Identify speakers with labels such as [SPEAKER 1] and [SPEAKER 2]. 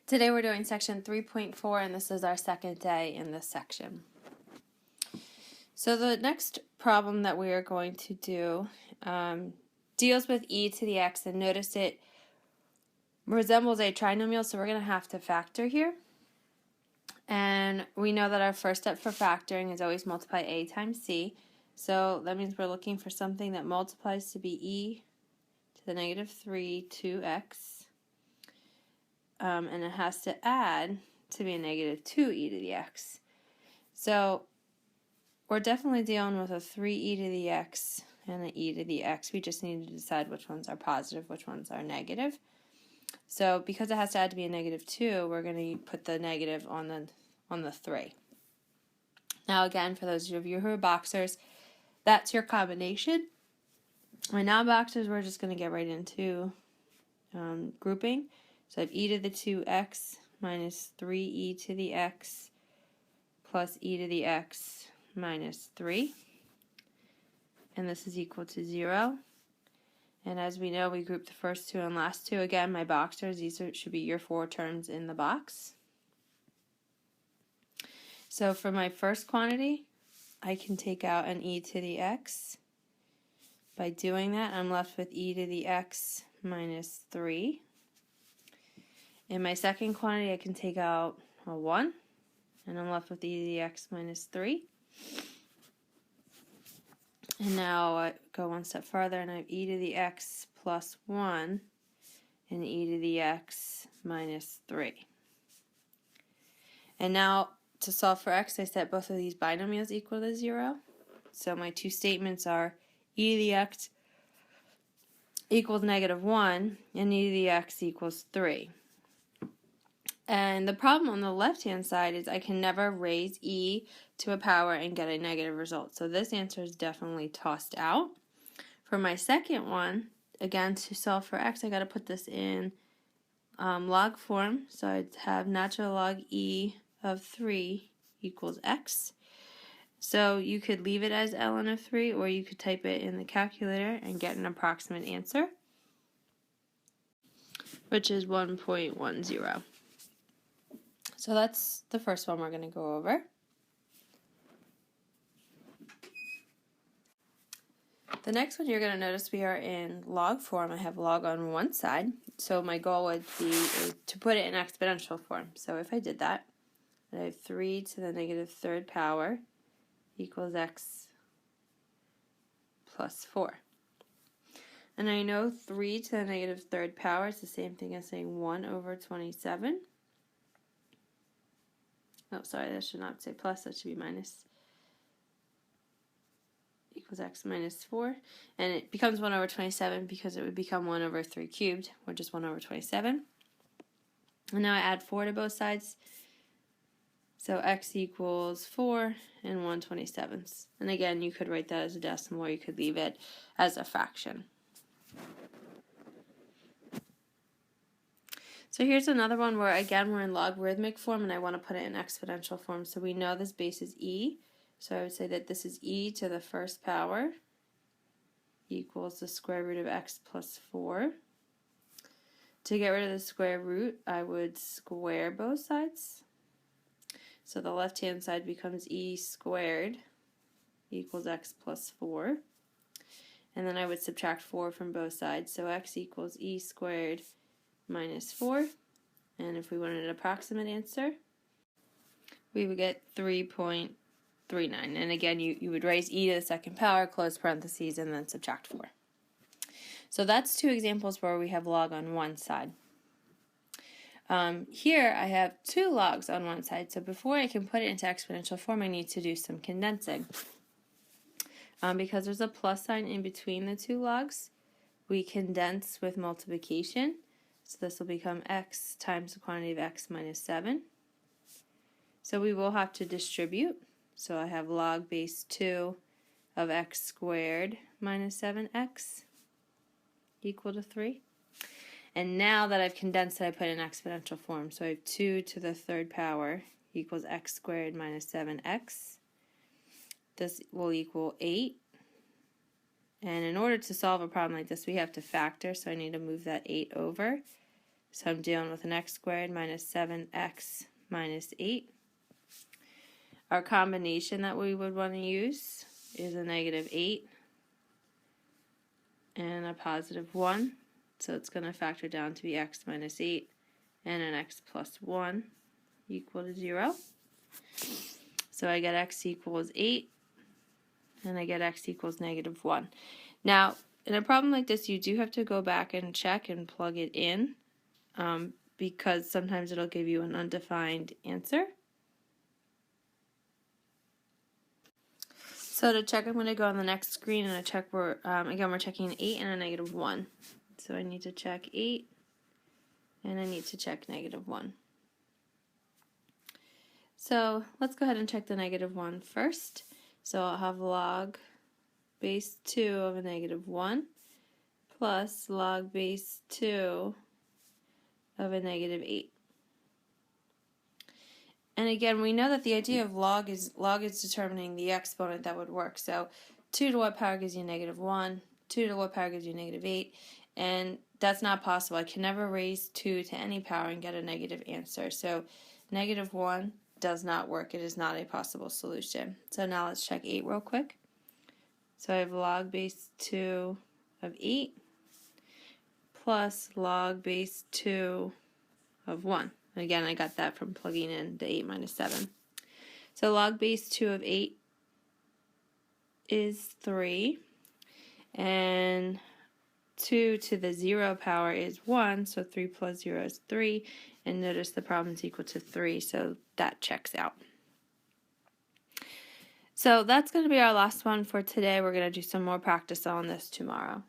[SPEAKER 1] Today we're doing section 3.4 and this is our second day in this section. So the next problem that we are going to do deals with e to the x, and notice it resembles a trinomial, so we're going to have to factor here. And we know that our first step for factoring is always multiply a times c. So that means we're looking for something that multiplies to be e to the negative 3 2x. And it has to add to be a negative 2e to the x. So we're definitely dealing with a 3e to the x and an e to the x. We just need to decide which ones are positive, which ones are negative. So because it has to add to be a negative 2, we're going to put the negative on the 3. Now again, for those of you who are boxers, that's your combination. And now boxers, we're just going to get right into grouping. So I have e to the 2x minus 3e to the x plus e to the x minus 3. And this is equal to 0. And as we know, we group the first two and last two. Again, my boxers, these should be your 4 terms in the box. So for my first quantity, I can take out an e to the x. By doing that, I'm left with e to the x minus 3. In my second quantity, I can take out a 1, and I'm left with e to the x minus 3. And now I go one step further, and I have e to the x plus 1 and e to the x minus 3. And now, to solve for x, I set both of these binomials equal to 0. So my two statements are e to the x equals negative 1, and e to the x equals 3. And the problem on the left-hand side is I can never raise e to a power and get a negative result. So this answer is definitely tossed out. For my second one, again, to solve for x, I got to put this in log form. So I'd have natural log e of 3 equals x. So you could leave it as ln of 3, or you could type it in the calculator and get an approximate answer, which is 1.10. So that's the first one we're going to go over. The next one, you're going to notice we are in log form. I have log on one side. So my goal would be to put it in exponential form. So if I did that, I have 3 to the negative 3rd power equals x plus 4. And I know 3 to the negative 3rd power is the same thing as saying 1 over 27. Oh, sorry, that should not say plus, that should be minus. Equals x minus 4. And it becomes 1 over 27 because it would become 1 over 3 cubed, which is 1 over 27. And now I add 4 to both sides. So x equals 4 and 1/27. And again, you could write that as a decimal, or you could leave it as a fraction. So here's another one where, again, we're in logarithmic form, and I want to put it in exponential form. So we know this base is e. So I would say that this is e to the 1st power equals the square root of x plus 4. To get rid of the square root, I would square both sides. So the left-hand side becomes e squared equals x plus 4. And then I would subtract 4 from both sides. So x equals e squared minus 4. And if we wanted an approximate answer, we would get 3.39. And again, you would raise e to the 2nd power, close parentheses, and then subtract 4. So that's two examples where we have log on one side. Here I have 2 logs on one side, so before I can put it into exponential form, I need to do some condensing. Because there's a plus sign in between the 2 logs, we condense with multiplication. So this will become x times the quantity of x minus 7. So we will have to distribute. So I have log base 2 of x squared minus 7x equal to 3. And now that I've condensed it, I put it in exponential form. So I have 2 to the 3rd power equals x squared minus 7x. This will equal 8. And in order to solve a problem like this, we have to factor, so I need to move that 8 over. So I'm dealing with an x squared minus 7x minus 8. Our combination that we would want to use is a negative 8 and a positive 1. So it's going to factor down to be x minus 8 and an x plus 1 equal to 0. So I get x equals 8 and I get x equals negative 1. Now, in a problem like this, you do have to go back and check and plug it in because sometimes it'll give you an undefined answer. So to check, I'm going to go on the next screen and I check again, we're checking an 8 and a negative 1. So I need to check 8 and I need to check negative 1. So let's go ahead and check the negative 1 first. So I'll have log base 2 of a negative 1 plus log base 2 of a negative 8. And again, we know that the idea of log is determining the exponent that would work. So 2 to the what power gives you negative 1, 2 to the what power gives you negative 8, and that's not possible. I can never raise 2 to any power and get a negative answer. So negative 1 does not work. It is not a possible solution. So now let's check 8 real quick. So I have log base 2 of 8 plus log base 2 of 1. Again, I got that from plugging in the 8 minus 7. So log base 2 of 8 is 3. And 2 to the 0 power is 1. So 3 plus 0 is 3. And notice the problem is equal to 3. So that checks out. So that's going to be our last one for today. We're going to do some more practice on this tomorrow.